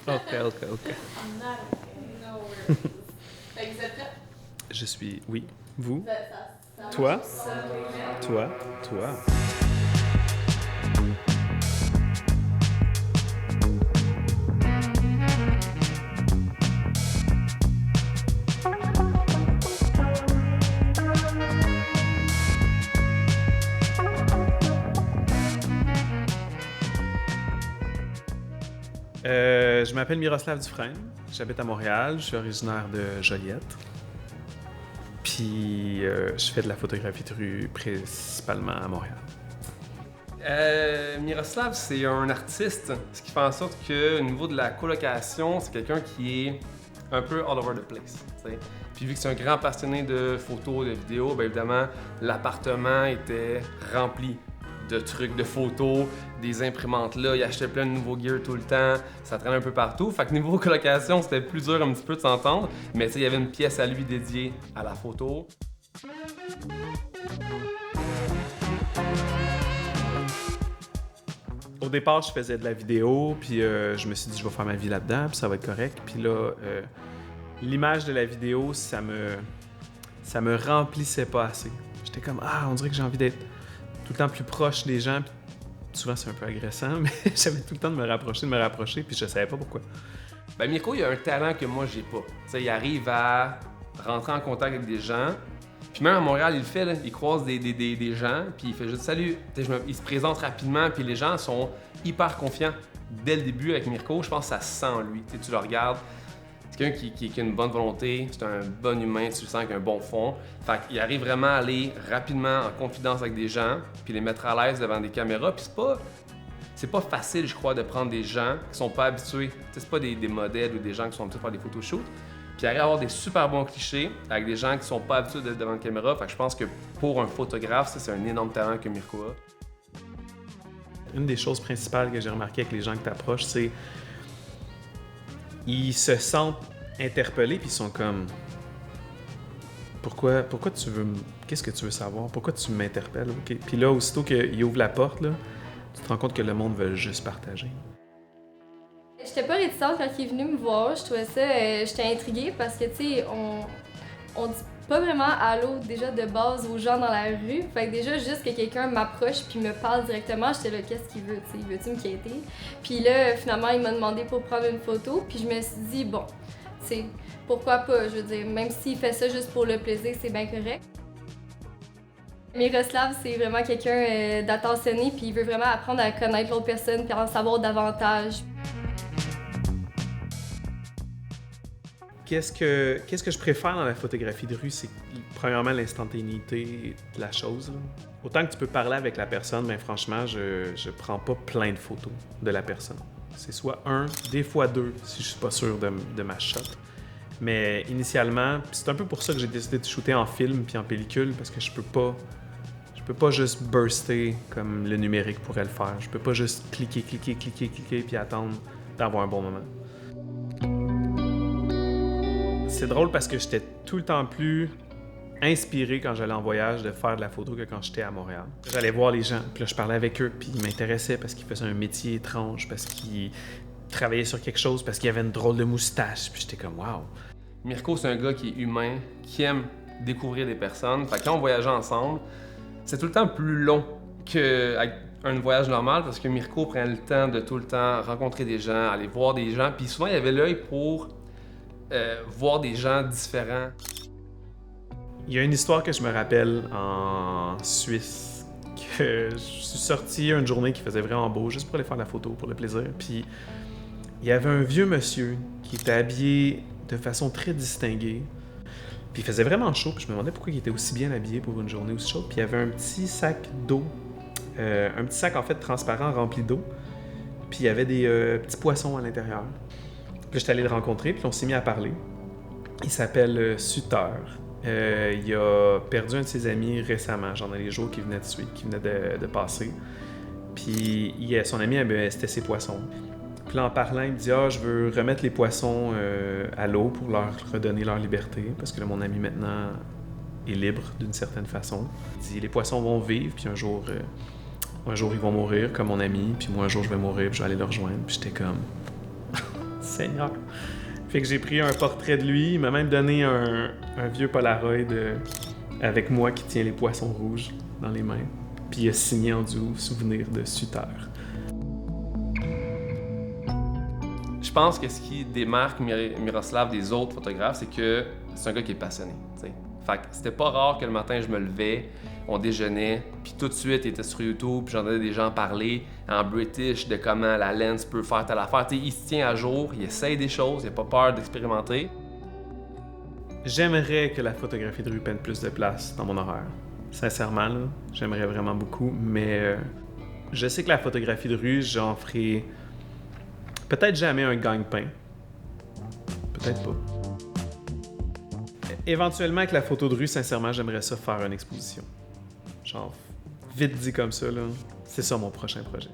OK. I'm not okay. No worries. Fait que vous êtes prêts? Je suis... Oui. Vous? Ça Toi? ça, Toi? Toi? Je m'appelle Miroslav Dufresne, j'habite à Montréal, je suis originaire de Joliette. Puis je fais de la photographie de rue principalement à Montréal. Miroslav, c'est un artiste, ce qui fait en sorte que au niveau de la colocation, c'est quelqu'un qui est un peu all over the place. T'sais. Puis vu que c'est un grand passionné de photos, de vidéos, bien évidemment, l'appartement était rempli de trucs, de photos, des imprimantes là, il achetait plein de nouveaux gear tout le temps, ça traînait un peu partout. Fait que niveau colocation, c'était plus dur un petit peu de s'entendre, mais il y avait une pièce à lui dédiée à la photo. Au départ, je faisais de la vidéo, puis je me suis dit, je vais faire ma vie là-dedans, puis ça va être correct. Puis là, l'image de la vidéo, ça me remplissait pas assez. J'étais comme, on dirait que j'ai envie d'être tout le temps plus proche des gens. Puis souvent, c'est un peu agressant, mais j'avais tout le temps de me rapprocher, puis je savais pas pourquoi. Ben Mirko, il a un talent que moi, j'ai pas. T'sais, il arrive à rentrer en contact avec des gens. Puis même à Montréal, il le fait, là. Il croise des gens, puis il fait juste « Salut ». Il se présente rapidement, puis les gens sont hyper confiants dès le début avec Mirko. Je pense que ça se sent en lui. T'sais, tu le regardes, c'est quelqu'un qui a une bonne volonté, c'est un bon humain, tu le sens qu'il a un bon fond. Fait qu'il arrive vraiment à aller rapidement en confidence avec des gens, puis les mettre à l'aise devant des caméras. Puis c'est pas facile, je crois, de prendre des gens qui sont pas habitués. T'sais, c'est pas des modèles ou des gens qui sont habitués à faire des photoshoots. Puis il arrive à avoir des super bons clichés avec des gens qui sont pas habitués d'être devant la caméra. Fait que je pense que pour un photographe, ça, c'est un énorme talent que Mirko a. Une des choses principales que j'ai remarqué avec les gens que tu approches, c'est ils se sentent interpellés puis ils sont comme pourquoi tu veux qu'est-ce que tu veux savoir, pourquoi tu m'interpelles, okay? Puis là aussitôt qu'ils ouvrent la porte là, tu te rends compte que le monde veut juste partager. J'étais pas réticente quand il est venu me voir, je trouvais ça, j'étais intriguée parce que tu sais on dit pas vraiment allô déjà de base aux gens dans la rue. Fait que déjà, juste que quelqu'un m'approche puis me parle directement, j'étais là, qu'est-ce qu'il veut, tu sais, veut-tu me quitter? Puis là, finalement, il m'a demandé pour prendre une photo, puis je me suis dit, bon, tu sais, pourquoi pas, je veux dire, même s'il fait ça juste pour le plaisir, c'est bien correct. Miroslav, c'est vraiment quelqu'un d'attentionné, puis il veut vraiment apprendre à connaître l'autre personne puis en savoir davantage. Qu'est-ce que je préfère dans la photographie de rue, c'est premièrement l'instantanéité de la chose. Là. Autant que tu peux parler avec la personne, mais franchement, je prends pas plein de photos de la personne. C'est soit un, des fois deux, si je suis pas sûr de ma shot. Mais initialement, c'est un peu pour ça que j'ai décidé de shooter en film puis en pellicule, parce que je peux pas juste burster comme le numérique pourrait le faire. Je peux pas juste cliquer puis attendre d'avoir un bon moment. C'est drôle parce que j'étais tout le temps plus inspiré quand j'allais en voyage de faire de la photo que quand j'étais à Montréal. J'allais voir les gens, puis là je parlais avec eux, puis ils m'intéressaient parce qu'ils faisaient un métier étrange, parce qu'ils travaillaient sur quelque chose, parce qu'il y avait une drôle de moustache, puis j'étais comme wow. Mirko, c'est un gars qui est humain, qui aime découvrir des personnes. Fait que quand on voyageait ensemble, c'est tout le temps plus long qu'avec un voyage normal parce que Mirko prend le temps de tout le temps rencontrer des gens, aller voir des gens, puis souvent il avait l'œil pour voir des gens différents. Il y a une histoire que je me rappelle en Suisse, que je suis sorti une journée qui faisait vraiment beau, juste pour aller faire la photo, pour le plaisir. Puis il y avait un vieux monsieur qui était habillé de façon très distinguée. Puis il faisait vraiment chaud, puis je me demandais pourquoi il était aussi bien habillé pour une journée aussi chaude. Puis il y avait un petit sac d'eau, un petit sac en fait transparent rempli d'eau. Puis il y avait des petits poissons à l'intérieur. Puis j'étais allé le rencontrer, puis on s'est mis à parler. Il s'appelle Suter. Il a perdu un de ses amis récemment, genre dans les jours qui venaient de suite, qui venaient de passer. Puis son ami, c'était ses poissons. Puis là, en parlant, il me dit « Ah, je veux remettre les poissons à l'eau pour leur redonner leur liberté, parce que là, mon ami, maintenant, est libre d'une certaine façon. » Il dit « Les poissons vont vivre, puis un jour, ils vont mourir, comme mon ami, puis moi, un jour, je vais mourir, puis je vais aller le rejoindre. » Puis j'étais comme... Seigneur. Fait que j'ai pris un portrait de lui. Il m'a même donné un vieux Polaroid avec moi qui tient les poissons rouges dans les mains. Puis il a signé en dessous « Souvenir de Sutter ». Je pense que ce qui démarque Miroslav des autres photographes, c'est que c'est un gars qui est passionné. T'sais. Fait que c'était pas rare que le matin, je me levais, on déjeunait, puis tout de suite, il était sur YouTube, puis j'entendais des gens parler en british de comment la lens peut faire telle affaire. T'sais, il se tient à jour, il essaye des choses, il n'a pas peur d'expérimenter. J'aimerais que la photographie de rue prenne plus de place dans mon horaire. Sincèrement, là, j'aimerais vraiment beaucoup, mais je sais que la photographie de rue, j'en ferai peut-être jamais un gagne-pain. Peut-être pas. Éventuellement, avec la photo de rue, sincèrement, j'aimerais ça faire une exposition. Genre, vite dit comme ça, là, c'est ça mon prochain projet.